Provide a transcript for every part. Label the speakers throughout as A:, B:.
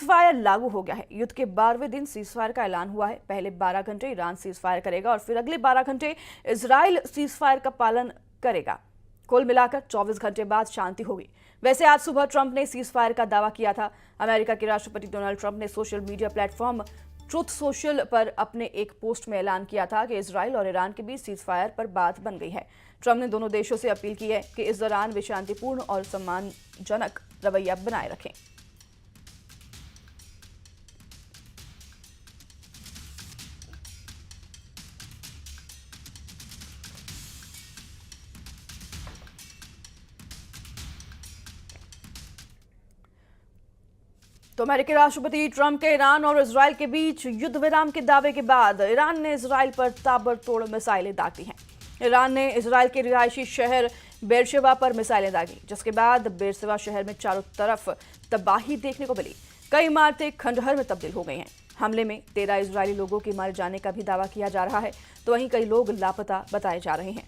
A: Fire लागू हो गया है। युद्ध के 12वें दिन सीज फायर का ऐलान हुआ है। पहले 12 घंटे ईरान सीज फायर करेगा और फिर अगले 12 घंटे इजराइल सीज फायर का पालन करेगा। कुल मिलाकर 24 घंटे बाद शांति होगी। वैसे आज सुबह ट्रंप ने सीज फायर का दावा किया था। अमेरिका के राष्ट्रपति डोनाल्ड ट्रंप ने social media platform truth social पर अपने एक पोस्ट में ऐलान किया था कि इजराइल और ईरान के बीच सीज फायर पर बात बन गई है। ट्रंप ने दोनों देशों से अपील की है कि इस दौरान वे शांतिपूर्ण और सम्मानजनक रवैया बनाए रखें। तो अमेरिकी राष्ट्रपति ट्रंप के ईरान और इजराइल के बीच युद्ध विराम के दावे के बाद ईरान ने इजराइल पर ताबड़तोड़ मिसाइलें दागी हैं। ईरान ने इजराइल के रिहायशी शहर बेरशेवा पर मिसाइलें दागी, जिसके बाद बेरशेवा शहर में चारों तरफ तबाही देखने को मिली। कई इमारतें खंडहर में तब्दील हो गई हैं। हमले में 13 इजरायली लोगों के मारे जाने का भी दावा किया जा रहा है, तो वहीं कई लोग लापता बताए जा रहे हैं।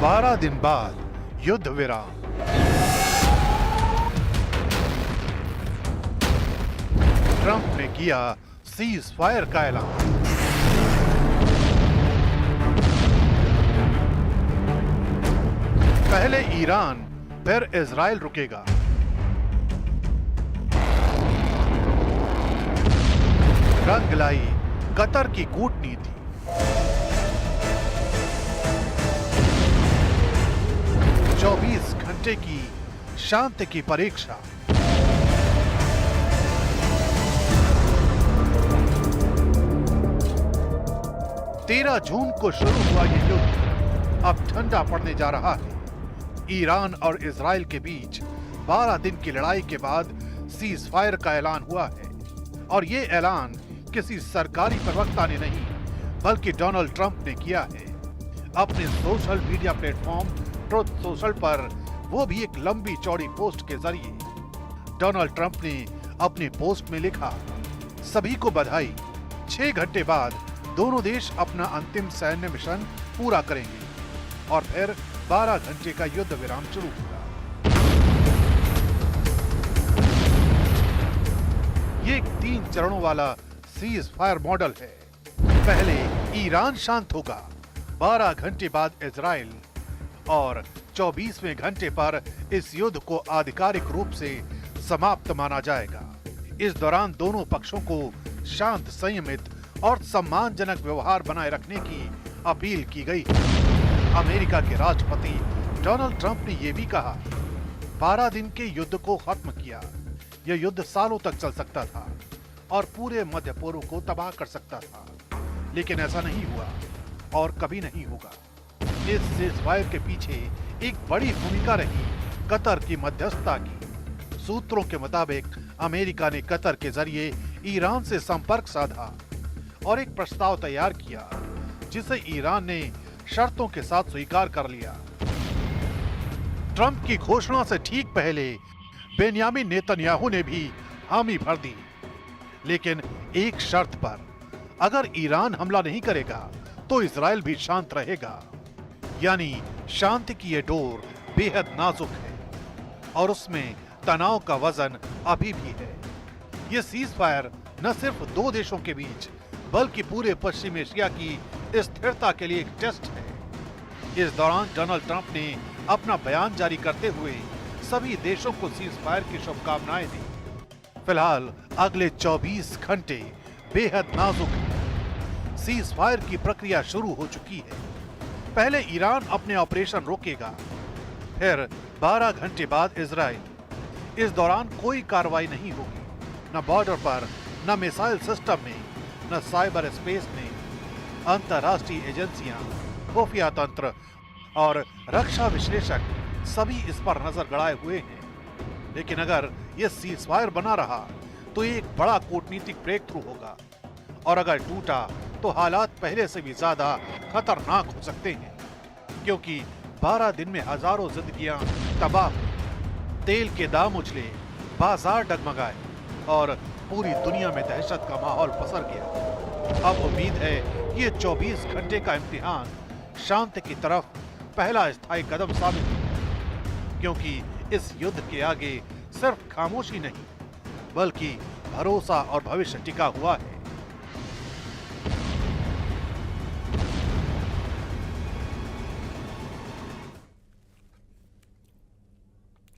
B: 12 दिन बाद युद्ध विराम। ट्रंप ने किया सीज फायर का ऐलान। पहले ईरान फिर इजराइल रुकेगा। रंग लाई कतर की कूटनीति। चौबीस घंटे की शांति की परीक्षा। तेरह जून को शुरू हुआ ये युद्ध अब ठंडा पड़ने जा रहा है। ईरान और इजराइल के बीच 12 दिन की लड़ाई के बाद सीज फायर का ऐलान हुआ है और ये ऐलान किसी सरकारी प्रवक्ता ने नहीं बल्कि डोनाल्ड ट्रंप ने किया है। अपने social media platform truth social पर वो भी एक लंबी चौड़ी पोस्ट के जरिए डोनाल्ड ट्रंप ने अपने पोस्ट में लिखा, सभी को बधाई, 6 घंटे बाद दोनों देश अपना अंतिम सैन्य मिशन पूरा करेंगे और फिर 12 घंटे का युद्ध विराम शुरू होगा। ये एक 3 चरणों वाला सीज फायर मॉडल है। पहले ईरान शांत होगा, 12 घंटे बाद इजराइल और 24वें घंटे पर इस युद्ध को आधिकारिक रूप से समाप्त माना जाएगा। इस दौरान दोनों पक्षों को शांत, संयमित और सम्मानजनक व्यवहार बनाए रखने की अपील की गई है। अमेरिका के राष्ट्रपति डोनाल्ड ट्रंप ने यह भी कहा, 12 दिन के युद्ध को खत्म किया। यह युद्ध सालों तक चल सकता था और पूरे मध्य पूर्व को तबाह कर सकता था, लेकिन ऐसा नहीं हुआ और कभी नहीं होगा। इस सीज़फायर के पीछे एक बड़ी भूमिका रही कतर की मध्यस्थता की। सूत्रों के मुताबिक अमेरिका ने कतर के जरिए ईरान से संपर्क साधा और एक प्रस्ताव तैयार किया, जिसे ईरान ने शर्तों के साथ स्वीकार कर लिया। ट्रंप की घोषणा से ठीक पहले बेन्यामिन नेतन्याहू ने भी हामी भर दी, लेकिन एक शर्त पर, अगर ईरान हमला नहीं करेगा तो इजराइल भी शांत रहेगा। यानी शांति की ये डोर बेहद नाजुक है और उसमें तनाव का वजन अभी भी है। ये सीज फायर न सिर्फ 2 देशों के बीच बल्कि पूरे पश्चिम एशिया की स्थिरता के लिए एक टेस्ट है। इस दौरान डोनाल्ड ट्रंप ने अपना बयान जारी करते हुए सभी देशों को सीज फायर की शुभकामनाएं दी। फिलहाल अगले 24 घंटे बेहद नाजुक है। सीज फायर की प्रक्रिया शुरू हो चुकी है। पहले ईरान अपने ऑपरेशन रोकेगा, फिर 12 घंटे बाद इजराइल। इस दौरान कोई कार्रवाई नहीं होगी, न बॉर्डर पर, न मिसाइल सिस्टम में, न साइबर स्पेस में। अंतर्राष्ट्रीय एजेंसियां, खुफिया तंत्र और रक्षा विश्लेषक सभी इस पर नजर गड़ाए हुए हैं। लेकिन अगर यह सीज फायर बना रहा तो ये एक बड़ा कूटनीतिक ब्रेक थ्रू होगा और अगर टूटा तो हालात पहले से भी ज्यादा खतरनाक हो सकते हैं, क्योंकि 12 दिन में हजारों जिंदगियां तबाह हुई, तेल के दाम उछले, बाजार डगमगाए और पूरी दुनिया में दहशत का माहौल पसर गया। अब उम्मीद है कि ये 24 घंटे का इम्तिहान शांति की तरफ पहला स्थायी कदम साबित होगा, क्योंकि इस युद्ध के आगे सिर्फ खामोशी नहीं बल्कि भरोसा और भविष्य टिका हुआ है।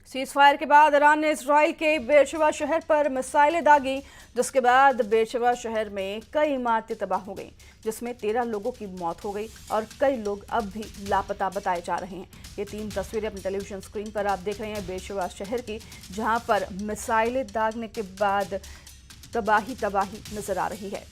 A: सीज फायर के बाद ईरान ने इजराइल के बेरशेबा शहर पर मिसाइलें दागी, जिसके बाद बेरशेबा शहर में कई इमारतें तबाह हो गईं, जिसमें 13 लोगों की मौत हो गई और कई लोग अब भी लापता बताए जा रहे हैं। ये 3 तस्वीरें अपनी टेलीविजन स्क्रीन पर आप देख रहे हैं बेरशेबा शहर की, जहां पर मिसाइलें दागने के बाद तबाही नजर आ रही है।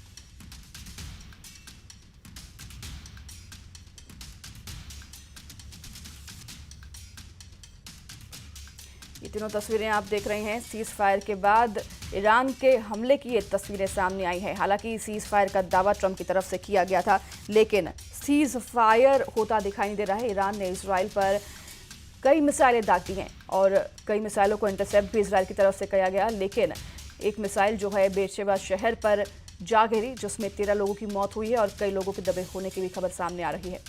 A: ये तीनों तस्वीरें आप देख रहे हैं सीज फायर के बाद ईरान के हमले की ये तस्वीरें सामने आई हैं। हालांकि सीज फायर का दावा ट्रंप की तरफ से किया गया था, लेकिन सीज फायर होता दिखाई नहीं दे रहा है। ईरान ने इजराइल पर कई मिसाइलें दाग दी हैं और कई मिसाइलों को इंटरसेप्ट भी इजराइल की तरफ से किया गया, लेकिन एक मिसाइल जो है बेरशेबा शहर पर जा गिरी, जिसमें 13 लोगों की मौत हुई है और कई लोगों के दबे होने की भी खबर सामने आ रही है।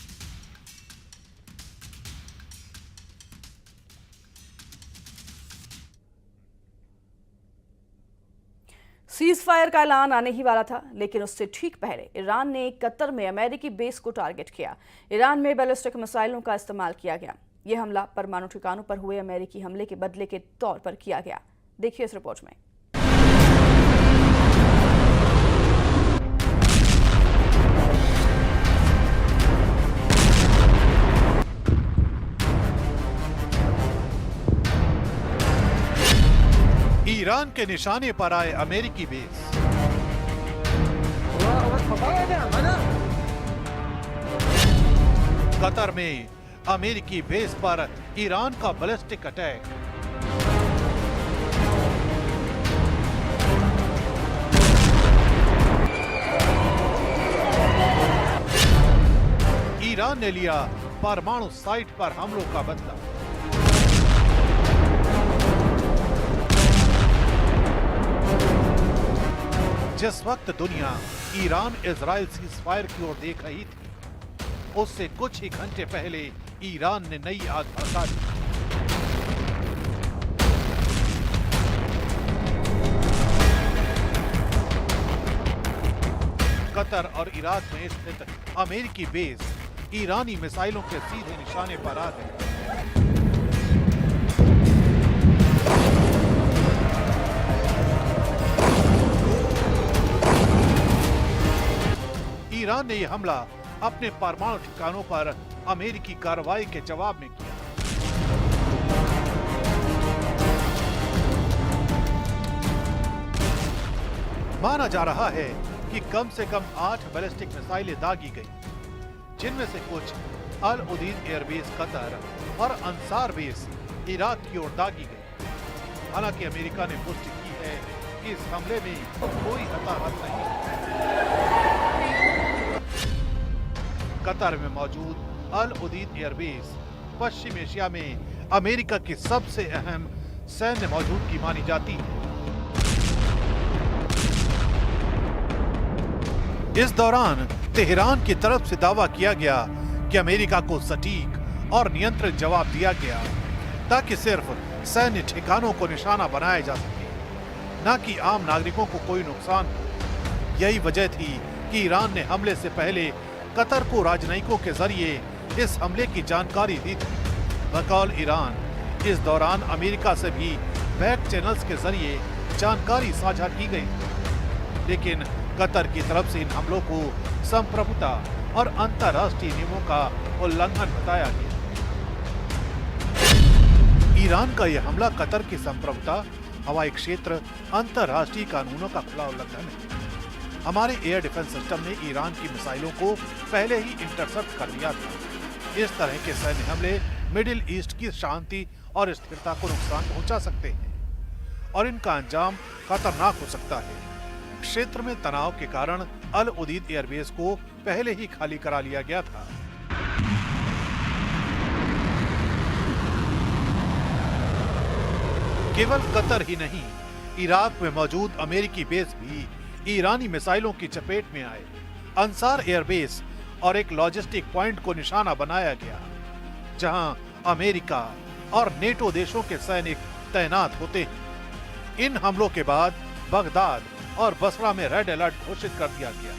A: सीज फायर का ऐलान आने ही वाला था, लेकिन उससे ठीक पहले ईरान ने कतर में अमेरिकी बेस को टारगेट किया। ईरान में बैलिस्टिक मिसाइलों का इस्तेमाल किया गया। यह हमला परमाणु ठिकानों पर हुए अमेरिकी हमले के बदले के तौर पर किया गया। देखिए इस रिपोर्ट में।
B: ईरान के निशाने पर आए अमेरिकी बेस। कतर में अमेरिकी बेस पर ईरान का बैलिस्टिक अटैक। ईरान ने लिया परमाणु साइट पर हमलों का बदला। जिस वक्त दुनिया ईरान इजराइल सीज़फायर की ओर देख रही थी, उससे कुछ ही घंटे पहले ईरान ने नई आग भड़का दी। कतर और इराक में स्थित अमेरिकी बेस ईरानी मिसाइलों के सीधे निशाने पर आ गए। ईरान ने यह हमला अपने परमाणु ठिकानों पर अमेरिकी कार्रवाई के जवाब में किया। माना जा रहा है कि कम से कम 8 बैलिस्टिक मिसाइलें दागी गई, जिनमें से कुछ अल उदीद एयरबेस कतर और अंसार बेस इराक की ओर दागी गई। हालांकि अमेरिका ने पुष्टि की है कि इस हमले में कोई हताहत नहीं। कतर में मौजूद अल उदीद एयरबेस पश्चिम एशिया में अमेरिका की सबसे अहम सैन्य मौजूदगी मानी जाती है। इस दौरान तेहरान की तरफ से दावा किया गया कि अमेरिका को सटीक और नियंत्रित जवाब दिया गया, ताकि सिर्फ सैन्य ठिकानों को निशाना बनाया जा सके, न कि आम नागरिकों को कोई नुकसान हो। यही वजह थी कि ईरान ने हमले से पहले कतर को राजनयिकों के जरिए इस हमले की जानकारी दी थी। बकौल ईरान इस दौरान अमेरिका से भी बैक चैनल्स के जरिए जानकारी साझा की गई, लेकिन कतर की तरफ से इन हमलों को संप्रभुता और अंतर्राष्ट्रीय नियमों का उल्लंघन बताया गया। ईरान का यह हमला कतर की संप्रभुता, हवाई क्षेत्र, अंतर्राष्ट्रीय कानूनों का खुला उल्लंघन है। हमारे एयर डिफेंस सिस्टम ने ईरान की मिसाइलों को पहले ही इंटरसेप्ट कर दिया था। इस तरह के सैन्य हमले मिडिल ईस्ट की शांति और स्थिरता को नुकसान पहुंचा सकते हैं और इनका अंजाम खतरनाक हो सकता है। क्षेत्र में तनाव के कारण अल उदीद एयरबेस को पहले ही खाली करा लिया गया था। केवल कतर ही नहीं, इराक में मौजूद अमेरिकी बेस भी ईरानी मिसाइलों की चपेट में आए। अंसार एयरबेस और एक लॉजिस्टिक पॉइंट को निशाना बनाया गया, जहां अमेरिका और नेटो देशों के सैनिक तैनात होते हैं। इन हमलों के बाद बगदाद और बसरा में रेड अलर्ट घोषित कर दिया गया।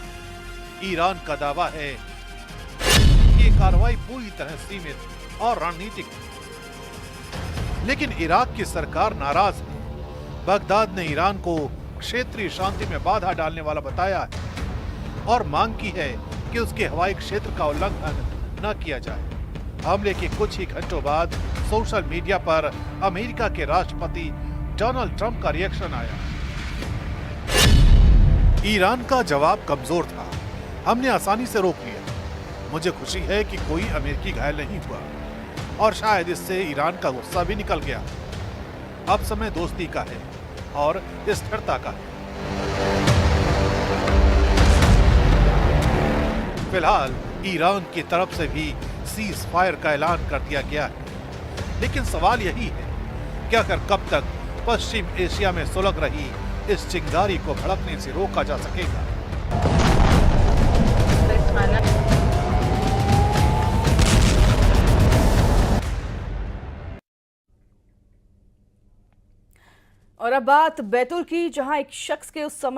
B: ईरान का दावा है कि ये कार्रवाई पूरी तरह सीमित और रणनीतिक थी, लेकिन इराक की सरकार नाराज है। बगदाद ने ईरान को क्षेत्रीय शांति में बाधा डालने वाला बताया है और मांग की है कि उसके हवाई क्षेत्र का उल्लंघन न किया जाए। हमले के कुछ ही घंटों बाद सोशल मीडिया पर अमेरिका के राष्ट्रपति डोनाल्ड ट्रंप का रिएक्शन आया। ईरान का जवाब कमजोर था, हमने आसानी से रोक लिया। मुझे खुशी है कि कोई अमेरिकी घायल नहीं हुआ और शायद इससे ईरान का गुस्सा भी निकल गया। अब समय दोस्ती का है और स्थिरता का है। फिलहाल ईरान की तरफ से भी सीज फायर का ऐलान कर दिया गया है, लेकिन सवाल यही है कि आखिर कब तक पश्चिम एशिया में सुलग रही इस चिंगारी को भड़कने से रोका जा सकेगा।
A: और अब बात बैतूल की, जहां एक शख्स के उस समय